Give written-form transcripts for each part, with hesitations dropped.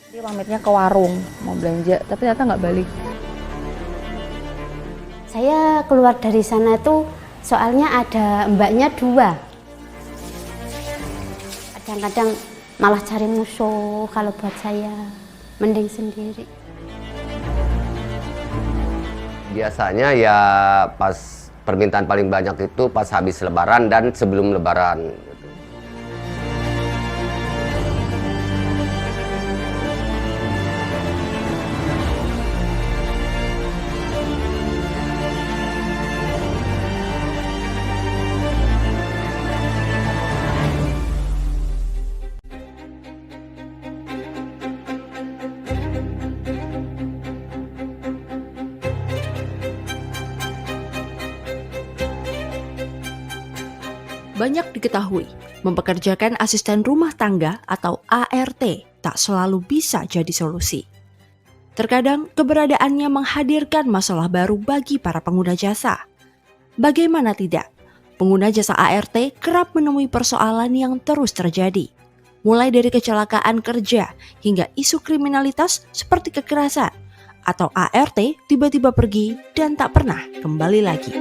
Dia pamitnya ke warung, mau belanja, tapi ternyata nggak balik. Saya keluar dari sana tuh soalnya ada mbaknya dua. Kadang-kadang malah cari musuh kalau buat saya, mending sendiri. Biasanya ya pas permintaan paling banyak itu pas habis lebaran dan sebelum lebaran. Banyak diketahui, mempekerjakan asisten rumah tangga atau ART tak selalu bisa jadi solusi. Terkadang keberadaannya menghadirkan masalah baru bagi para pengguna jasa. Bagaimana tidak? Pengguna jasa ART kerap menemui persoalan yang terus terjadi. Mulai dari kecelakaan kerja hingga isu kriminalitas seperti kekerasan. Atau ART tiba-tiba pergi dan tak pernah kembali lagi.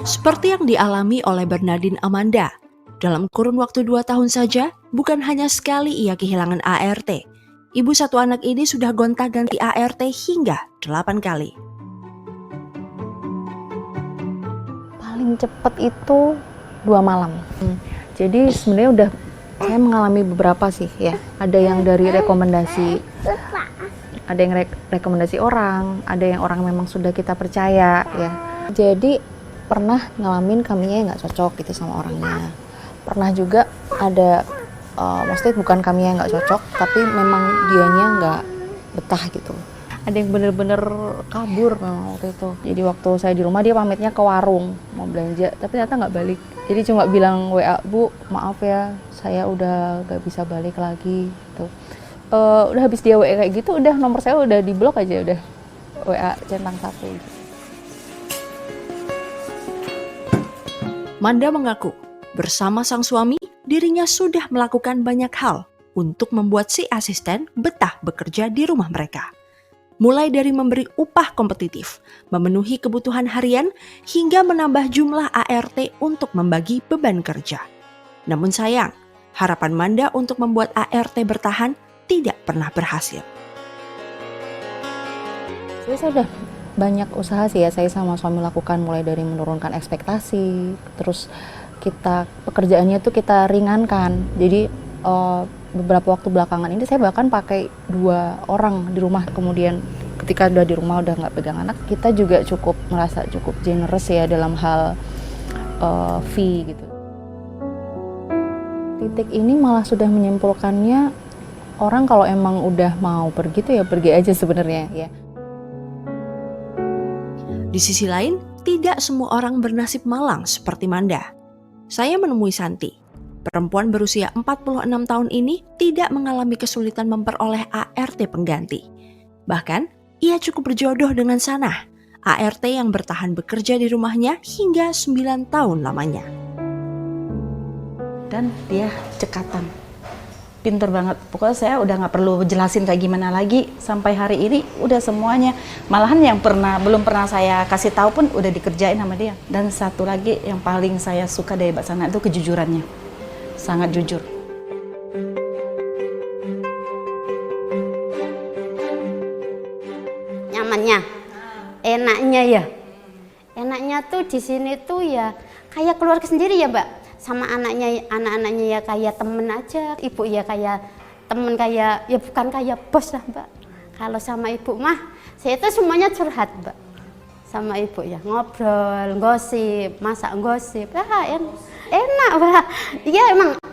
Seperti yang dialami oleh Bernardine Amanda, dalam kurun waktu 2 tahun saja, bukan hanya sekali ia kehilangan ART. Ibu satu anak ini sudah gonta-ganti ART hingga 8 kali. Paling cepet itu 2 malam. Jadi sebenarnya udah saya mengalami beberapa sih ya. Ada yang dari rekomendasi, ada yang rekomendasi orang, ada yang orang memang sudah kita percaya ya. Jadi pernah ngalamin kaminya nggak cocok gitu sama orangnya. Pernah juga ada, maksudnya bukan kaminya nggak cocok, tapi memang dianya nggak betah gitu. Ada yang bener-bener kabur memang waktu itu. Jadi waktu saya di rumah dia pamitnya ke warung, mau belanja, tapi ternyata nggak balik. Jadi cuma bilang WA, "Bu, maaf ya, saya udah nggak bisa balik lagi." Gitu. Udah habis dia WA kayak gitu, udah nomor saya udah di blok aja, udah WA centang satu gitu. Manda mengaku, bersama sang suami, dirinya sudah melakukan banyak hal untuk membuat si asisten betah bekerja di rumah mereka. Mulai dari memberi upah kompetitif, memenuhi kebutuhan harian, hingga menambah jumlah ART untuk membagi beban kerja. Namun sayang, harapan Manda untuk membuat ART bertahan tidak pernah berhasil. Jadi saya udah banyak usaha sih ya, saya sama suami lakukan, mulai dari menurunkan ekspektasi, terus pekerjaannya tuh kita ringankan. Jadi beberapa waktu belakangan ini saya bahkan pakai 2 orang di rumah. Kemudian ketika udah di rumah udah nggak pegang anak, kita juga merasa cukup generous ya dalam hal fee gitu. Titik ini malah sudah menyimpulkannya, orang kalau emang udah mau pergi tuh ya pergi aja sebenarnya ya. Di sisi lain, tidak semua orang bernasib malang seperti Manda. Saya menemui Santi. Perempuan berusia 46 tahun ini tidak mengalami kesulitan memperoleh ART pengganti. Bahkan, ia cukup berjodoh dengan Sanah, ART yang bertahan bekerja di rumahnya hingga 9 tahun lamanya. Dan dia cekatan, pinter banget. Pokoknya saya udah nggak perlu jelasin kayak gimana lagi. Sampai hari ini udah semuanya. Malahan yang belum pernah saya kasih tahu pun udah dikerjain sama dia. Dan satu lagi yang paling saya suka dari Mbak Sanah itu kejujurannya. Sangat jujur. Nyamannya, enaknya ya. Enaknya tuh di sini tuh ya kayak keluarga sendiri ya, Mbak. Sama anak-anaknya ya kayak temen aja, ibu ya kayak temen, kayak ya bukan kayak bos lah, Mbak. Kalau sama ibu mah saya itu semuanya curhat, Mbak, sama ibu ya, ngobrol, gosip, masak gosip, enak, Mbak. Iya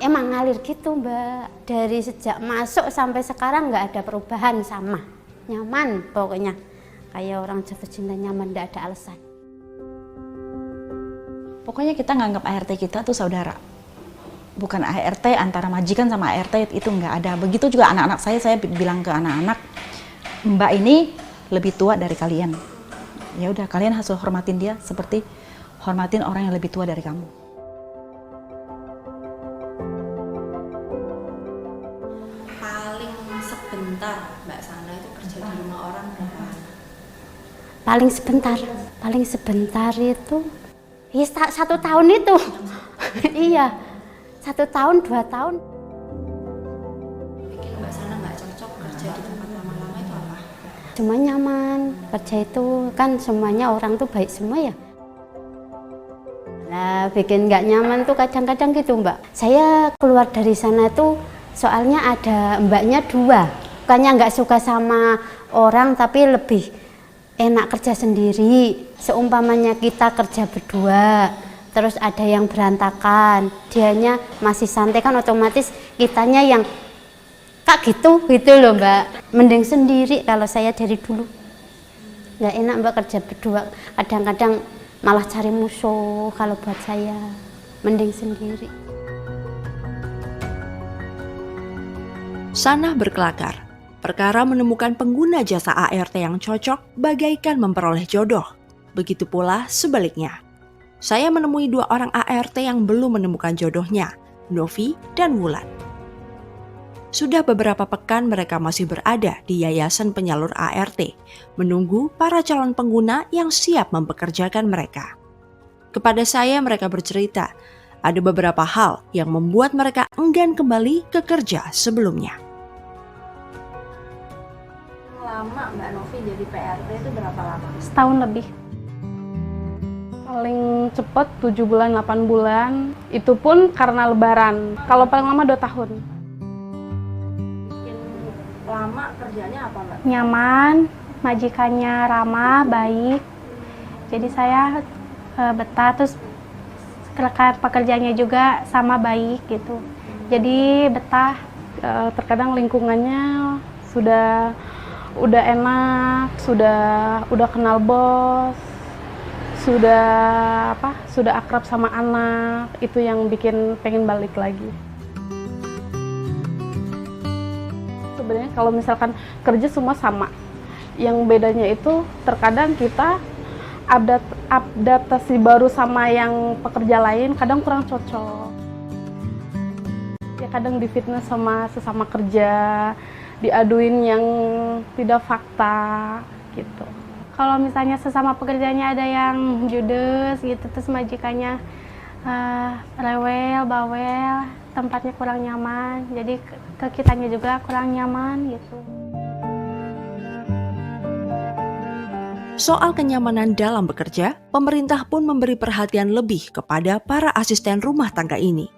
emang ngalir gitu, Mbak. Dari sejak masuk sampai sekarang nggak ada perubahan, sama, nyaman pokoknya, kayak orang jatuh cinta, nyaman, nggak ada alasan. Pokoknya kita nganggap ART kita tuh saudara. bukan ART antara majikan sama ART itu nggak ada. Begitu juga anak-anak saya bilang ke anak-anak, Mbak ini lebih tua dari kalian. Ya udah, kalian harus hormatin dia seperti hormatin orang yang lebih tua dari kamu. Paling sebentar Mbak Sana itu kerja di rumah orang berapa lama? Paling sebentar itu ya 1 tahun itu. Iya, 1 tahun 2 tahun. Bikin Mbak Sana nggak cocok kerja di tempat lama-lama itu apa? Cuma nyaman, kerja itu kan semuanya orang tuh baik semua ya. Nah, bikin nggak nyaman tuh kadang-kadang gitu Mbak. Saya keluar dari sana tuh soalnya ada mbaknya 2. Bukannya nggak suka sama orang tapi lebih enak kerja sendiri. Seumpamanya kita kerja berdua, terus ada yang berantakan, dianya masih santai kan otomatis kitanya yang kak gitu loh Mbak. Mending sendiri kalau saya dari dulu. Nggak enak Mbak kerja berdua, kadang-kadang malah cari musuh kalau buat saya. Mending sendiri. Sanah berkelakar. Perkara menemukan pengguna jasa ART yang cocok bagaikan memperoleh jodoh. Begitu pula sebaliknya. Saya menemui 2 orang ART yang belum menemukan jodohnya, Novi dan Wulan. Sudah beberapa pekan mereka masih berada di yayasan penyalur ART, menunggu para calon pengguna yang siap mempekerjakan mereka. Kepada saya mereka bercerita, ada beberapa hal yang membuat mereka enggan kembali ke kerja sebelumnya. Lama Mbak Novi jadi PRT itu berapa lama? Setahun lebih. Paling cepat 7 bulan, 8 bulan. Itu pun karena lebaran. Kalau paling lama 2 tahun. Bikin lama kerjanya apa Mbak? Nyaman, majikannya ramah, baik. Jadi saya betah, terus rekan pekerjaannya juga sama baik gitu. Jadi betah, terkadang lingkungannya udah enak, udah kenal bos, sudah akrab sama anak, itu yang bikin pengen balik lagi. Sebenarnya kalau misalkan kerja semua sama, yang bedanya itu terkadang kita adaptasi baru sama yang pekerja lain kadang kurang cocok. Ya kadang difitnah sama sesama kerja, diaduin yang tidak fakta gitu. Kalau misalnya sesama pekerjanya ada yang judes gitu, terus majikannya rewel, bawel, tempatnya kurang nyaman, jadi ke kitanya juga kurang nyaman gitu. Soal kenyamanan dalam bekerja, pemerintah pun memberi perhatian lebih kepada para asisten rumah tangga ini.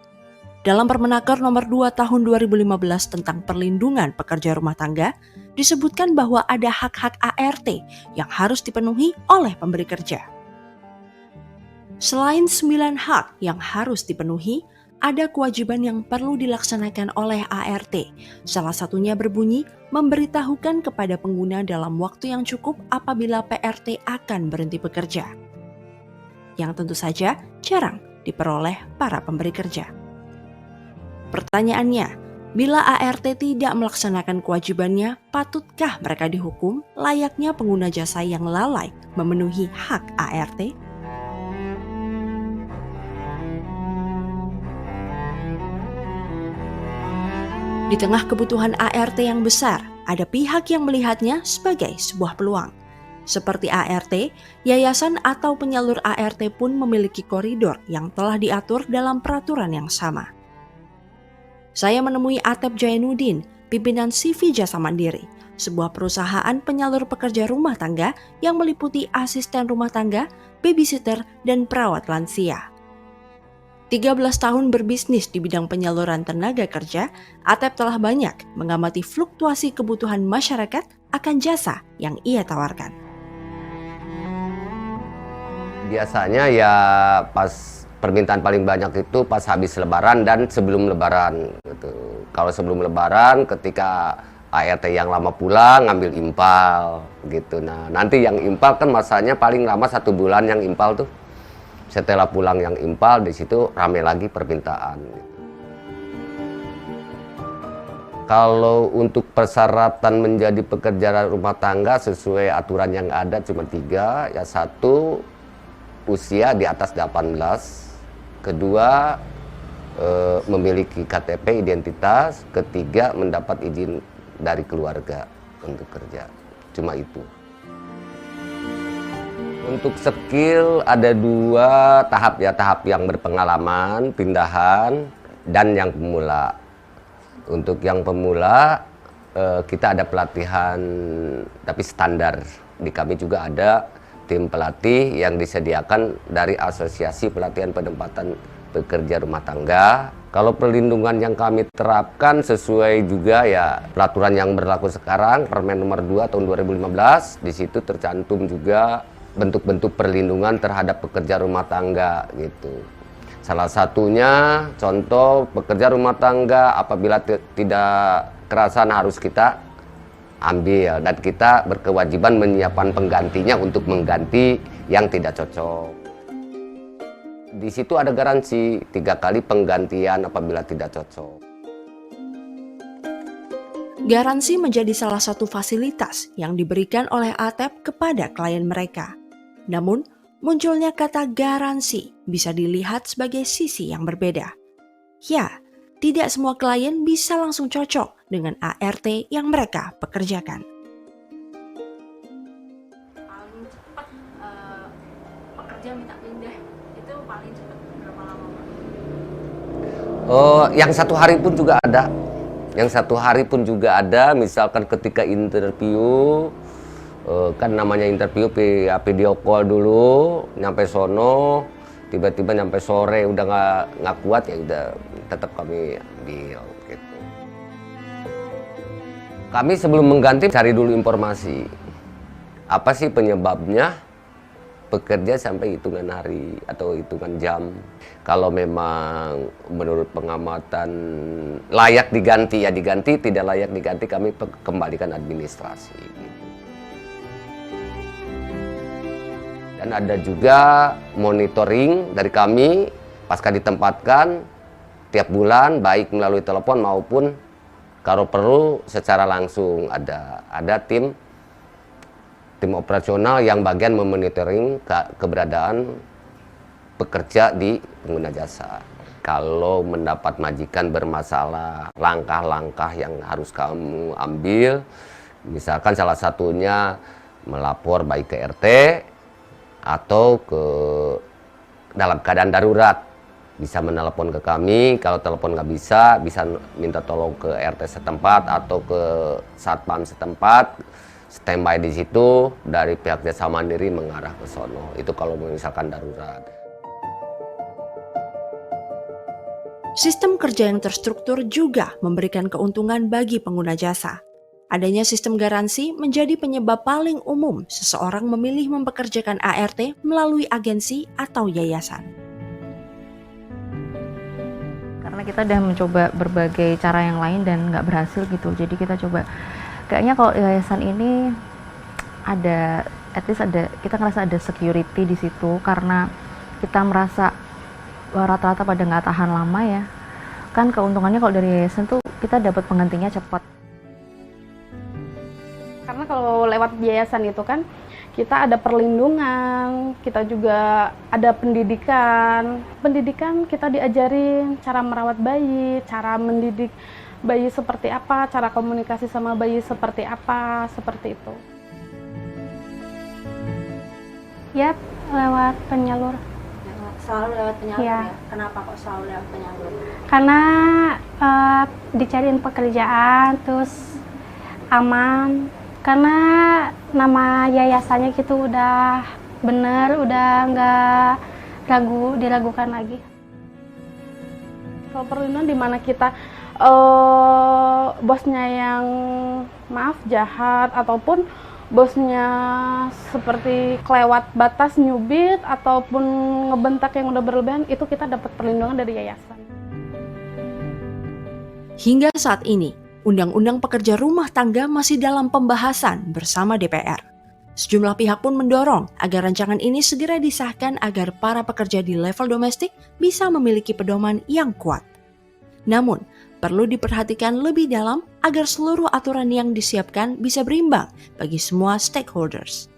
Dalam Permenaker Nomor 2 Tahun 2015 tentang perlindungan pekerja rumah tangga, disebutkan bahwa ada hak-hak ART yang harus dipenuhi oleh pemberi kerja. Selain 9 hak yang harus dipenuhi, ada kewajiban yang perlu dilaksanakan oleh ART. Salah satunya berbunyi, memberitahukan kepada pengguna dalam waktu yang cukup apabila PRT akan berhenti bekerja. Yang tentu saja jarang diperoleh para pemberi kerja. Pertanyaannya, bila ART tidak melaksanakan kewajibannya, patutkah mereka dihukum layaknya pengguna jasa yang lalai memenuhi hak ART? Di tengah kebutuhan ART yang besar, ada pihak yang melihatnya sebagai sebuah peluang. Seperti ART, yayasan atau penyalur ART pun memiliki koridor yang telah diatur dalam peraturan yang sama. Saya menemui Atep Jainuddin, pimpinan CV Jasa Mandiri, sebuah perusahaan penyalur pekerja rumah tangga yang meliputi asisten rumah tangga, babysitter, dan perawat lansia. 13 tahun berbisnis di bidang penyaluran tenaga kerja, Atep telah banyak mengamati fluktuasi kebutuhan masyarakat akan jasa yang ia tawarkan. Biasanya ya pas permintaan paling banyak itu pas habis lebaran dan sebelum lebaran gitu. Kalau sebelum lebaran ketika ART yang lama pulang ngambil impal gitu. Nah, nanti yang impal kan masanya paling lama 1 bulan yang impal tuh. Setelah pulang yang impal di situ rame lagi permintaan gitu. Kalau untuk persyaratan menjadi pekerja rumah tangga sesuai aturan yang ada cuma 3. Ya, 1, usia di atas 18. Kedua, memiliki KTP identitas. Ketiga, mendapat izin dari keluarga untuk kerja. Cuma itu. Untuk skill ada 2 tahap ya, tahap yang berpengalaman, pindahan, dan yang pemula. Untuk yang pemula kita ada pelatihan tapi standar. Di kami juga ada tim pelatih yang disediakan dari Asosiasi Pelatihan Penempatan Pekerja Rumah Tangga. Kalau perlindungan yang kami terapkan sesuai juga ya peraturan yang berlaku sekarang, Permen nomor 2 tahun 2015. Di situ tercantum juga bentuk-bentuk perlindungan terhadap pekerja rumah tangga gitu. Salah satunya contoh pekerja rumah tangga apabila tidak kerasan harus kita ambil, dan kita berkewajiban menyiapkan penggantinya untuk mengganti yang tidak cocok. Di situ ada garansi 3 kali penggantian apabila tidak cocok. Garansi menjadi salah satu fasilitas yang diberikan oleh ATEP kepada klien mereka. Namun, munculnya kata garansi bisa dilihat sebagai sisi yang berbeda. Ya, tidak semua klien bisa langsung cocok dengan ART yang mereka pekerjakan. Paling cepat pekerja minta pindah itu paling cepat berapa lama? Yang 1 hari pun juga ada. Yang 1 hari pun juga ada, misalkan ketika interview, kan namanya interview video call dulu, nyampe sono, tiba-tiba nyampe sore udah nggak kuat ya udah tetap kami ambil gitu. Kami sebelum mengganti cari dulu informasi, apa sih penyebabnya bekerja sampai hitungan hari atau hitungan jam. Kalau memang menurut pengamatan layak diganti ya diganti, tidak layak diganti kami kembalikan administrasi gitu. Dan ada juga monitoring dari kami pasca ditempatkan tiap bulan, baik melalui telepon maupun kalau perlu secara langsung. Ada tim operasional yang bagian memonitoring keberadaan pekerja di pengguna jasa. Kalau mendapat majikan bermasalah, langkah-langkah yang harus kamu ambil, misalkan salah satunya melapor baik ke RT atau ke dalam keadaan darurat, bisa menelepon ke kami. Kalau telepon nggak bisa minta tolong ke RT setempat atau ke satpam setempat, standby di situ, dari pihak Desa Mandiri mengarah ke sono. Itu kalau misalkan darurat. Sistem kerja yang terstruktur juga memberikan keuntungan bagi pengguna jasa. Adanya sistem garansi menjadi penyebab paling umum seseorang memilih mempekerjakan ART melalui agensi atau yayasan. Karena kita udah mencoba berbagai cara yang lain dan nggak berhasil gitu. Jadi kita coba, kayaknya kalau yayasan ini ada, at least ada, kita ngerasa ada security di situ karena kita merasa rata-rata pada nggak tahan lama ya. Kan keuntungannya kalau dari yayasan tuh kita dapat penggantinya cepat. Karena kalau lewat yayasan itu kan kita ada perlindungan, kita juga ada pendidikan. Pendidikan kita diajarin cara merawat bayi, cara mendidik bayi seperti apa, cara komunikasi sama bayi seperti apa, seperti itu. Ya, lewat penyalur. Selalu lewat penyalur Ya. ya? Kenapa kok selalu lewat penyalur? Karena dicariin pekerjaan, terus aman. Karena nama yayasannya gitu udah bener, udah nggak diragukan lagi. Kalau perlindungan di mana kita bosnya yang maaf jahat ataupun bosnya seperti kelewat batas, nyubit ataupun ngebentak yang udah berlebihan, itu kita dapat perlindungan dari yayasan. Hingga saat ini, Undang-Undang Pekerja Rumah Tangga masih dalam pembahasan bersama DPR. Sejumlah pihak pun mendorong agar rancangan ini segera disahkan agar para pekerja di level domestik bisa memiliki pedoman yang kuat. Namun, perlu diperhatikan lebih dalam agar seluruh aturan yang disiapkan bisa berimbang bagi semua stakeholders.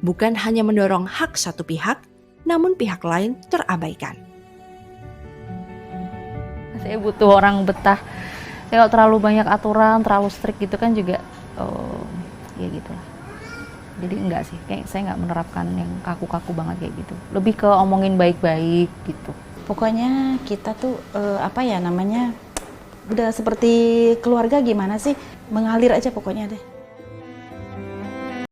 Bukan hanya mendorong hak satu pihak, namun pihak lain terabaikan. Saya butuh orang betah. Kalau terlalu banyak aturan, terlalu strict gitu kan juga, ya gitulah. Jadi enggak sih, kayak saya nggak menerapkan yang kaku-kaku banget kayak gitu. Lebih ke omongin baik-baik gitu. Pokoknya kita tuh udah seperti keluarga gimana sih, mengalir aja pokoknya deh.